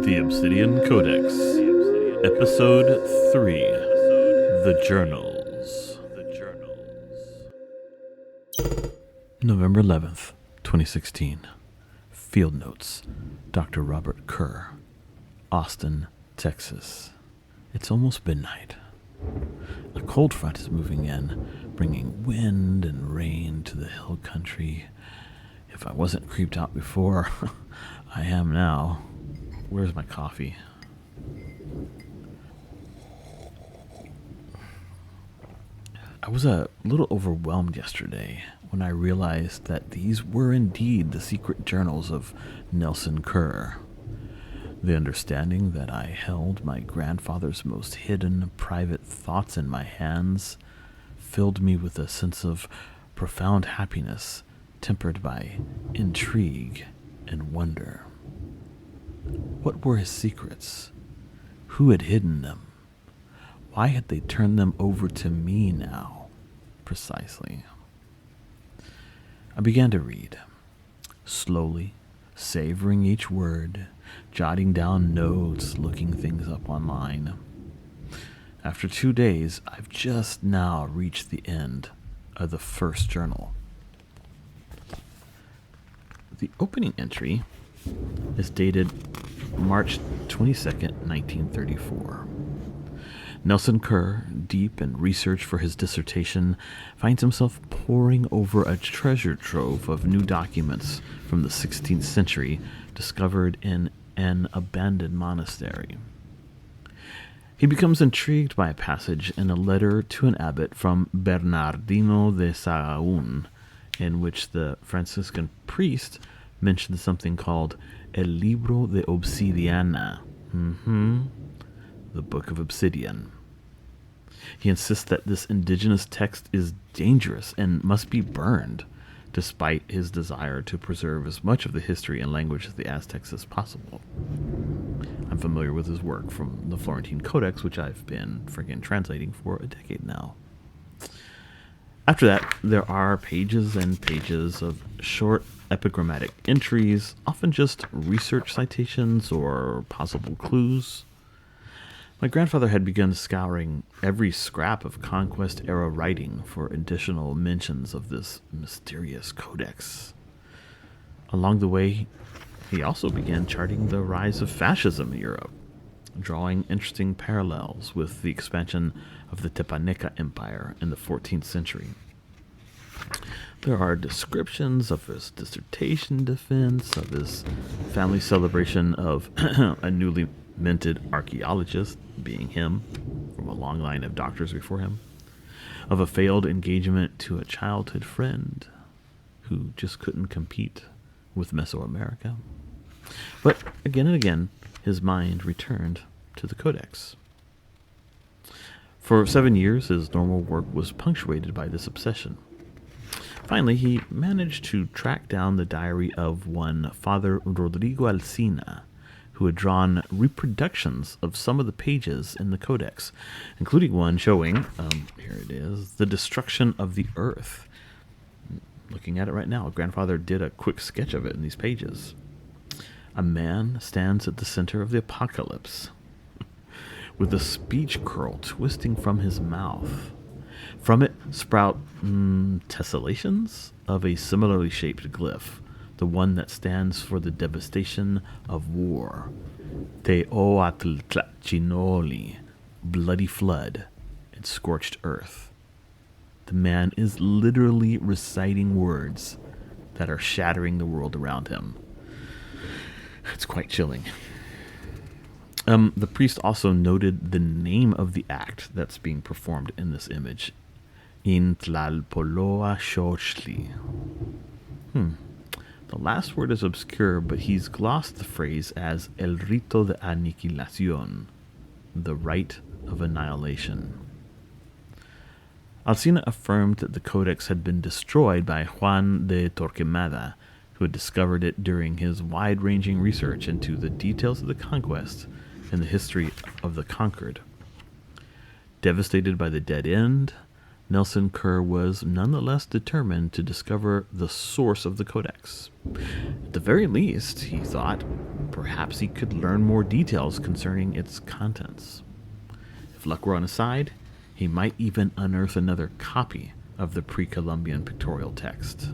The Obsidian Codex, Episode 3, The Journals. November 11th, 2016. Field Notes, Dr. Robert Kerr, Austin, Texas. It's almost midnight. A cold front is moving in, bringing wind and rain to the hill country. If I wasn't creeped out before, I am now. Where's my coffee? I was a little overwhelmed yesterday when I realized that these were indeed the secret journals of Nelson Kerr. The understanding that I held my grandfather's most hidden, private thoughts in my hands filled me with a sense of profound happiness tempered by intrigue and wonder. What were his secrets? Who had hidden them? Why had they turned them over to me now, precisely? I began to read, slowly, savoring each word, jotting down notes, looking things up online. After 2 days, I've just now reached the end of the first journal. The opening entry is dated March 22nd, 1934. Nelson Kerr, deep in research for his dissertation, finds himself poring over a treasure trove of new documents from the 16th century discovered in an abandoned monastery. He becomes intrigued by a passage in a letter to an abbot from Bernardino de Sahagún, in which the Franciscan priest mentions something called El Libro de Obsidiana, the Book of Obsidian. He insists that this indigenous text is dangerous and must be burned, despite his desire to preserve as much of the history and language of the Aztecs as possible. I'm familiar with his work from the Florentine Codex, which I've been friggin' translating for a decade now. After that, there are pages and pages of short epigrammatic entries, often just research citations or possible clues. My grandfather had begun scouring every scrap of Conquest-era writing for additional mentions of this mysterious codex. Along the way, he also began charting the rise of fascism in Europe, drawing interesting parallels with the expansion of the Tepaneca Empire in the 14th century. There are descriptions of his dissertation defense, of his family celebration of a newly minted archeologist, being him, from a long line of doctors before him, of a failed engagement to a childhood friend who just couldn't compete with Mesoamerica. But again and again, his mind returned to the Codex. For 7 years, his normal work was punctuated by this obsession. Finally, he managed to track down the diary of one Father Rodrigo Alsina, who had drawn reproductions of some of the pages in the Codex, including one showing, here it is, the destruction of the earth. Looking at it right now, grandfather did a quick sketch of it in these pages. A man stands at the center of the apocalypse, with a speech curl twisting from his mouth. From it sprout tessellations of a similarly shaped glyph, the one that stands for the devastation of war. Teoatlachinoli, bloody flood, and scorched earth. The man is literally reciting words that are shattering the world around him. It's quite chilling. The priest also noted the name of the act that's being performed in this image. Intlalpoloa Xochitl. The last word is obscure, but he's glossed the phrase as El Rito de Aniquilación, the rite of annihilation. Alsina affirmed that the Codex had been destroyed by Juan de Torquemada, who had discovered it during his wide-ranging research into the details of the conquest and the history of the conquered. Devastated by the dead end, Nelson Kerr was nonetheless determined to discover the source of the codex. At the very least, he thought, perhaps he could learn more details concerning its contents. If luck were on his side, he might even unearth another copy of the pre-Columbian pictorial text.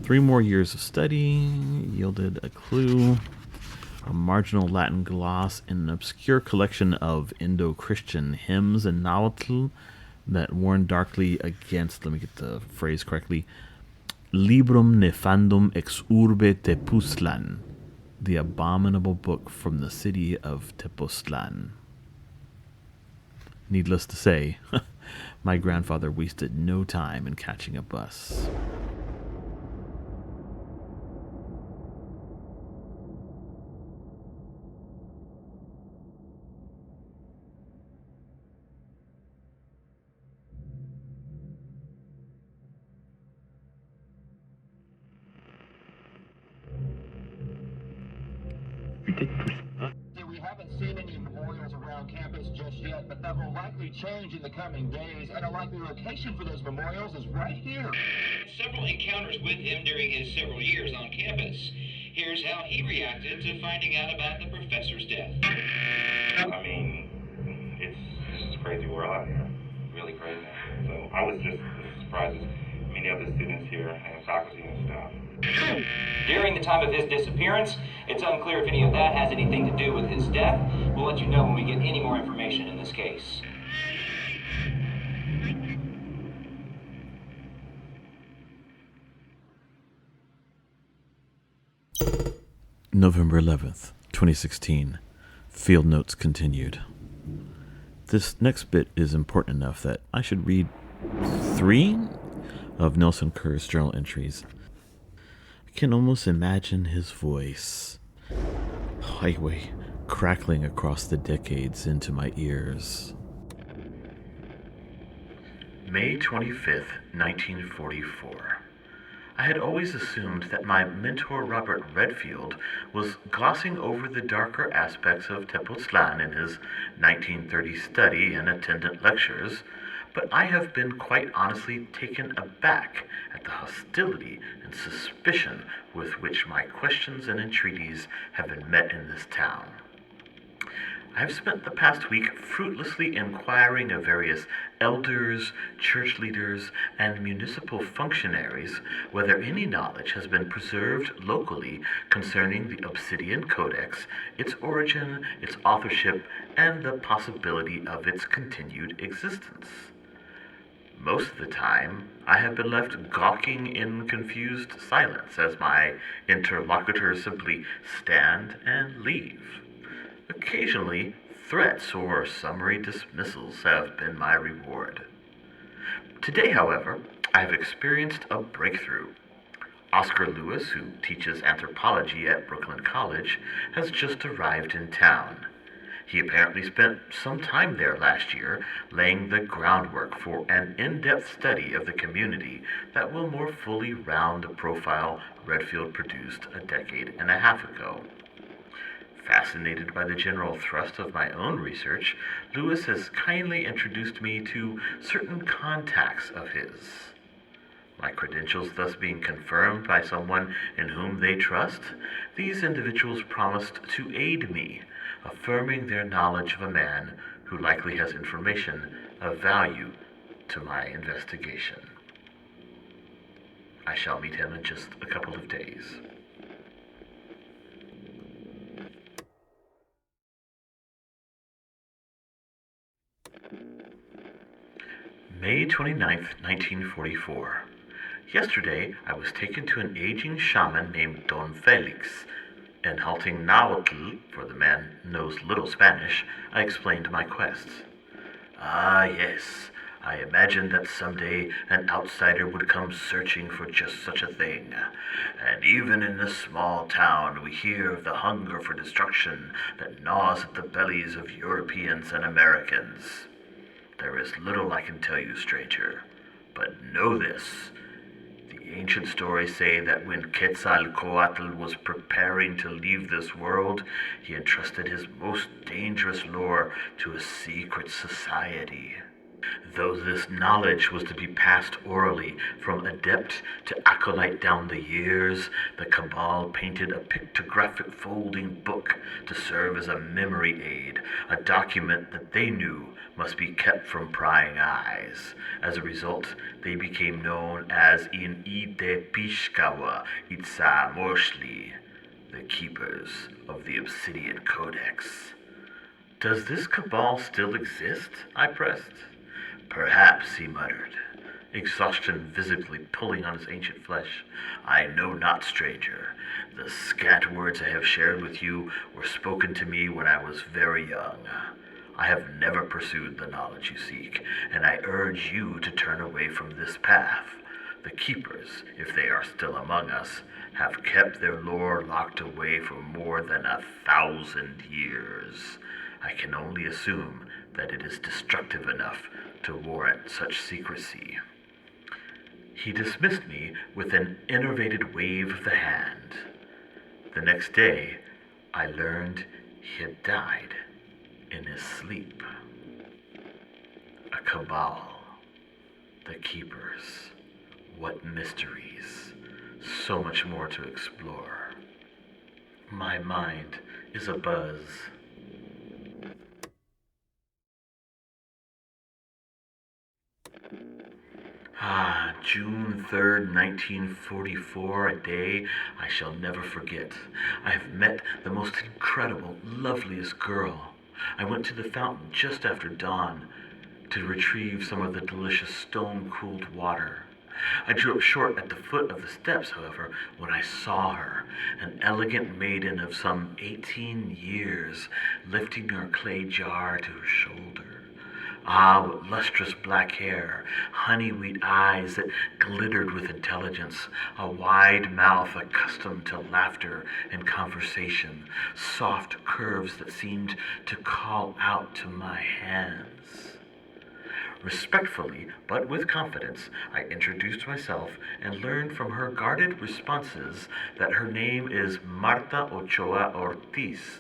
3 more years of study yielded a clue: a marginal Latin gloss in an obscure collection of Indo-Christian hymns and Nahuatl that warned darkly against, let me get the phrase correctly, Librum nefandum ex urbe Tepoztlan, the abominable book from the city of Tepoztlan. Needless to say, my grandfather wasted no time in catching a bus. We haven't seen any memorials around campus just yet, but that will likely change in the coming days, and a likely location for those memorials is right here. Several encounters with him during his several years on campus. Here's how he reacted to finding out about the professor's death. I mean, it's just crazy world out here. Really crazy. So I was just as surprised as many other students here and faculty and staff. During the time of his disappearance, it's unclear if any of that has anything to do with his death. We'll let you know when we get any more information in this case. November 11th, 2016. Field notes continued. This next bit is important enough that I should read 3 of Nelson Kerr's journal entries. I can almost imagine his voice, highway crackling across the decades into my ears. May 25th, 1944. I had always assumed that my mentor Robert Redfield was glossing over the darker aspects of Tepoztlan in his 1930 study and attendant lectures, but I have been quite honestly taken aback at the hostility and suspicion with which my questions and entreaties have been met in this town. I have spent the past week fruitlessly inquiring of various elders, church leaders, and municipal functionaries whether any knowledge has been preserved locally concerning the Obsidian Codex, its origin, its authorship, and the possibility of its continued existence. Most of the time, I have been left gawking in confused silence as my interlocutors simply stand and leave. Occasionally, threats or summary dismissals have been my reward. Today, however, I have experienced a breakthrough. Oscar Lewis, who teaches anthropology at Brooklyn College, has just arrived in town. He apparently spent some time there last year, laying the groundwork for an in-depth study of the community that will more fully round the profile Redfield produced a decade and a half ago. Fascinated by the general thrust of my own research, Lewis has kindly introduced me to certain contacts of his. My credentials thus being confirmed by someone in whom they trust, these individuals promised to aid me, affirming their knowledge of a man who likely has information of value to my investigation. I shall meet him in just a couple of days. May 29th, 1944. Yesterday, I was taken to an aging shaman named Don Felix. In halting Nahuatl, for the man knows little Spanish, I explained my quest. Ah, yes, I imagined that someday an outsider would come searching for just such a thing. And even in this small town, we hear of the hunger for destruction that gnaws at the bellies of Europeans and Americans. There is little I can tell you, stranger, but know this. The ancient stories say that when Quetzalcoatl was preparing to leave this world, he entrusted his most dangerous lore to a secret society. Though this knowledge was to be passed orally from adept to acolyte down the years, the Cabal painted a pictographic folding book to serve as a memory aid, a document that they knew must be kept from prying eyes. As a result, they became known as In Ite Pishkawa Itza Moshli, the keepers of the Obsidian Codex. Does this Cabal still exist? I pressed. Perhaps, he muttered, exhaustion visibly pulling on his ancient flesh. I know not, stranger. The scant words I have shared with you were spoken to me when I was very young. I have never pursued the knowledge you seek, and I urge you to turn away from this path. The keepers, if they are still among us, have kept their lore locked away for more than 1,000 years. I can only assume that it is destructive enough to warrant such secrecy. He dismissed me with an enervated wave of the hand. The next day, I learned he had died in his sleep. A Cabal, the keepers, what mysteries, so much more to explore. My mind is abuzz. June 3rd, 1944, a day I shall never forget. I have met the most incredible, loveliest girl. I went to the fountain just after dawn to retrieve some of the delicious stone-cooled water. I drew up short at the foot of the steps, however, when I saw her, an elegant maiden of some 18 years, lifting her clay jar to her shoulder. Ah, what lustrous black hair, honey-wheat eyes that glittered with intelligence, a wide mouth accustomed to laughter and conversation, soft curves that seemed to call out to my hands. Respectfully, but with confidence, I introduced myself and learned from her guarded responses that her name is Marta Ochoa Ortiz,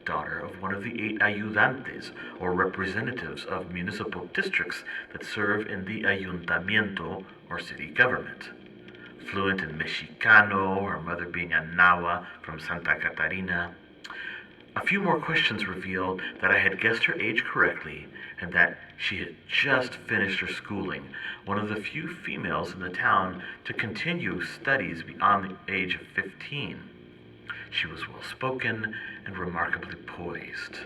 daughter of one of the 8 ayudantes, or representatives of municipal districts that serve in the ayuntamiento, or city government. Fluent in Mexicano, her mother being a Nahua from Santa Catarina. A few more questions revealed that I had guessed her age correctly, and that she had just finished her schooling, one of the few females in the town to continue studies beyond the age of 15. She was well-spoken and remarkably poised.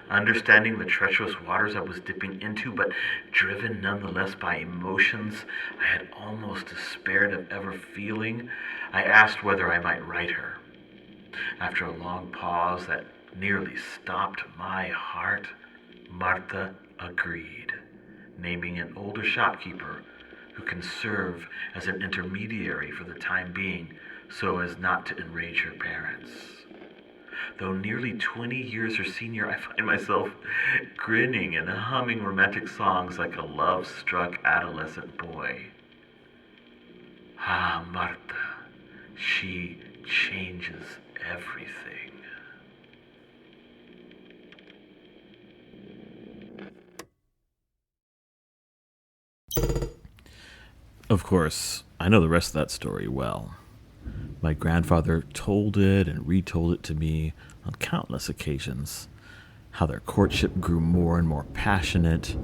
Understanding the treacherous waters I was dipping into, but driven nonetheless by emotions I had almost despaired of ever feeling, I asked whether I might write her. After a long pause that nearly stopped my heart, Marta agreed, naming an older shopkeeper who can serve as an intermediary for the time being so as not to enrage her parents. Though nearly 20 years her senior, I find myself grinning and humming romantic songs like a love-struck adolescent boy. Ah, Marta, she changes everything. Of course, I know the rest of that story well. My grandfather told it and retold it to me on countless occasions. How their courtship grew more and more passionate.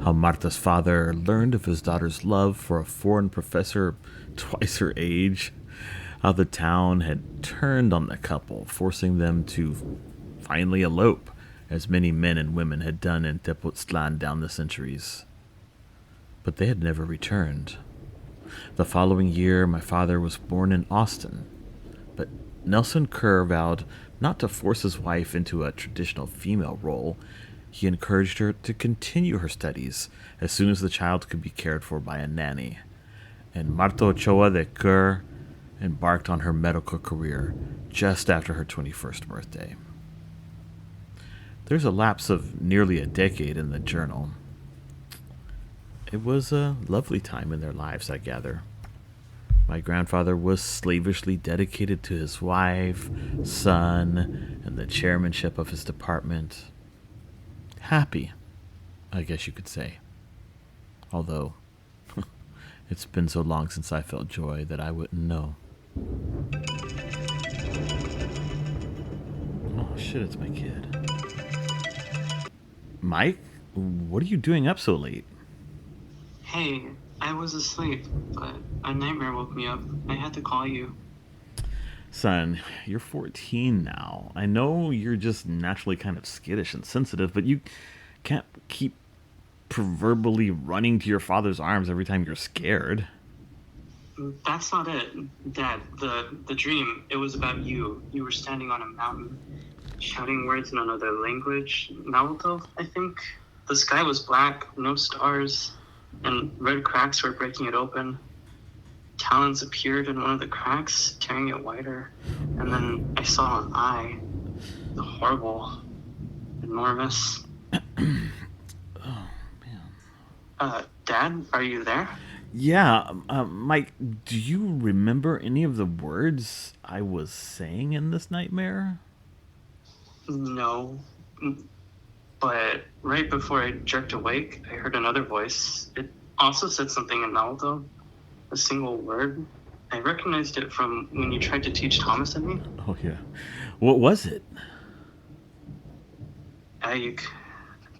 How Marta's father learned of his daughter's love for a foreign professor twice her age. How the town had turned on the couple, forcing them to finally elope, as many men and women had done in Tepoztlan down the centuries. But they had never returned. The following year, my father was born in Austin, but Nelson Kerr vowed not to force his wife into a traditional female role. He encouraged her to continue her studies as soon as the child could be cared for by a nanny. And Marta Ochoa de Kerr embarked on her medical career just after her 21st birthday. There's a lapse of nearly a decade in the journal. It was a lovely time in their lives, I gather. My grandfather was slavishly dedicated to his wife, son, and the chairmanship of his department. Happy, I guess you could say. Although, it's been so long since I felt joy that I wouldn't know. Oh shit, it's my kid. Mike, what are you doing up so late? Hey, I was asleep, but a nightmare woke me up. I had to call you. Son, you're 14 now. I know you're just naturally kind of skittish and sensitive, but you can't keep proverbially running to your father's arms every time you're scared. That's not it, Dad. The dream, it was about you. You were standing on a mountain, shouting words in another language. Naruto, I think. The sky was black, no stars, and red cracks were breaking it open. Talons appeared in one of the cracks, tearing it wider. And then I saw an eye. Horrible. Enormous. Oh, man. Dad, are you there? Yeah, Mike, do you remember any of the words I was saying in this nightmare? No. But right before I jerked awake, I heard another voice. It also said something in Naruto. A single word. I recognized it from when you tried to teach Thomas and me. Oh, yeah. What was it? Ayuk.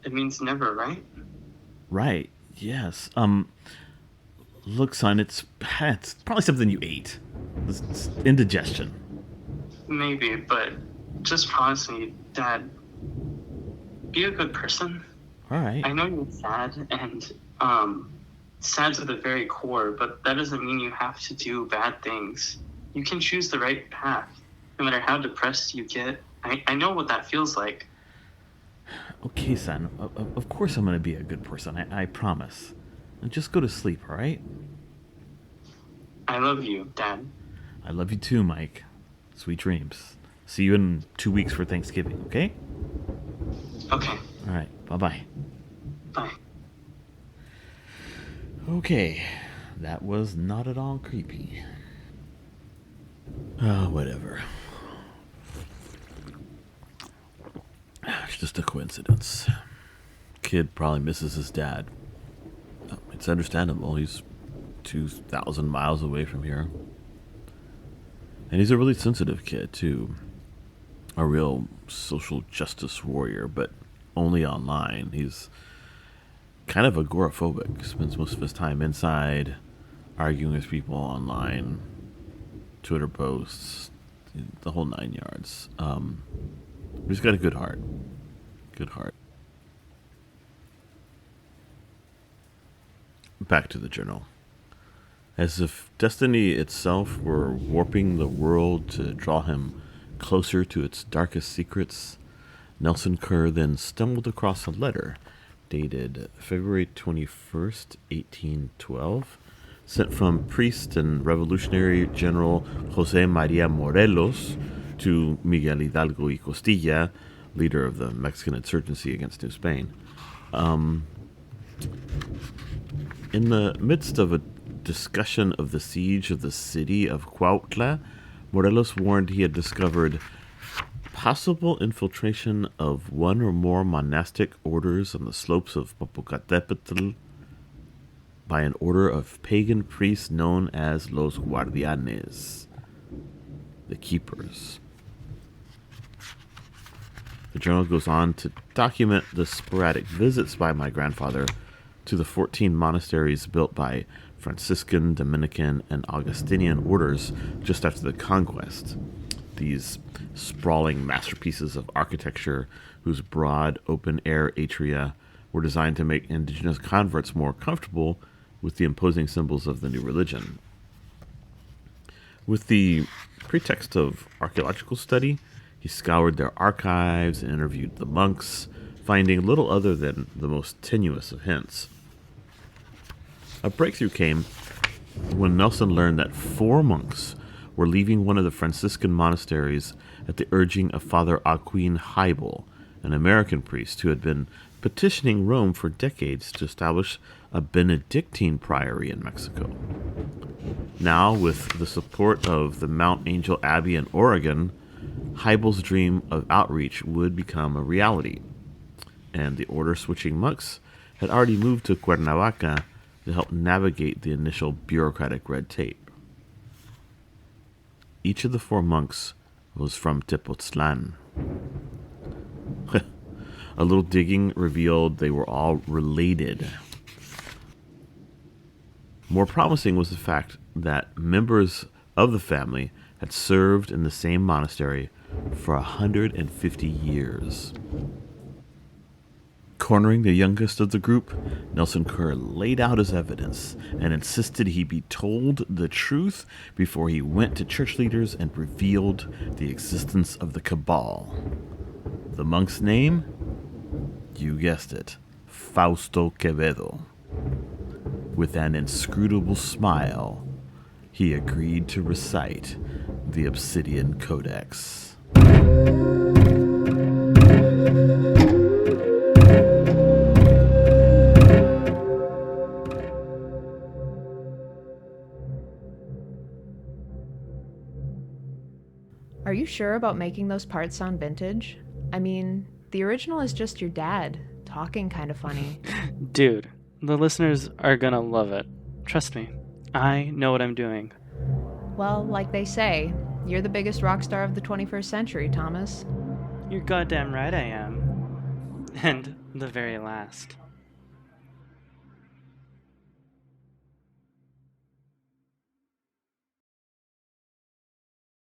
It means never, right? Right, yes. Look, son, it's probably something you ate. It's indigestion. Maybe, but just promise me, Dad, be a good person. All right. I know you're sad, and sad to the very core, but that doesn't mean you have to do bad things. You can choose the right path, no matter how depressed you get. I know what that feels like. Okay, son. Of course I'm going to be a good person. I promise. And just go to sleep, all right? I love you, Dad. I love you too, Mike. Sweet dreams. See you in 2 weeks for Thanksgiving, okay? Okay. All right. Bye-bye. Bye. Okay. That was not at all creepy. Oh, whatever. It's just a coincidence. Kid probably misses his dad. It's understandable. He's 2,000 miles away from here. And he's a really sensitive kid, too. A real social justice warrior, but only online. He's kind of agoraphobic. Spends most of his time inside, arguing with people online, Twitter posts, the whole 9 yards. He's got a good heart. Good heart. Back to the journal. As if destiny itself were warping the world to draw him closer to its darkest secrets, Nelson Kerr then stumbled across a letter dated February 21st, 1812, sent from priest and revolutionary General José María Morelos to Miguel Hidalgo y Costilla, leader of the Mexican insurgency against New Spain. In the midst of a discussion of the siege of the city of Cuautla, Morelos warned he had discovered possible infiltration of one or more monastic orders on the slopes of Popocatépetl by an order of pagan priests known as Los Guardianes, the Keepers. The journal goes on to document the sporadic visits by my grandfather to the 14 monasteries built by Franciscan, Dominican, and Augustinian orders just after the conquest. These sprawling masterpieces of architecture whose broad, open-air atria were designed to make indigenous converts more comfortable with the imposing symbols of the new religion. With the pretext of archaeological study, he scoured their archives and interviewed the monks, finding little other than the most tenuous of hints. A breakthrough came when Nelson learned that 4 monks were leaving one of the Franciscan monasteries at the urging of Father Joaquin Heibel, an American priest who had been petitioning Rome for decades to establish a Benedictine priory in Mexico. Now, with the support of the Mount Angel Abbey in Oregon, Heibel's dream of outreach would become a reality, and the order-switching monks had already moved to Cuernavaca to help navigate the initial bureaucratic red tape. Each of the 4 monks was from Tepoztlan. A little digging revealed they were all related. More promising was the fact that members of the family had served in the same monastery for 150 years. Cornering the youngest of the group, Nelson Kerr laid out his evidence and insisted he be told the truth before he went to church leaders and revealed the existence of the cabal. The monk's name? You guessed it, Fausto Quevedo. With an inscrutable smile, he agreed to recite the Obsidian Codex. Are you sure about making those parts sound vintage? I mean, the original is just your dad, talking kind of funny. Dude, the listeners are gonna love it. Trust me, I know what I'm doing. Well, like they say, you're the biggest rock star of the 21st century, Thomas. You're goddamn right I am. And the very last.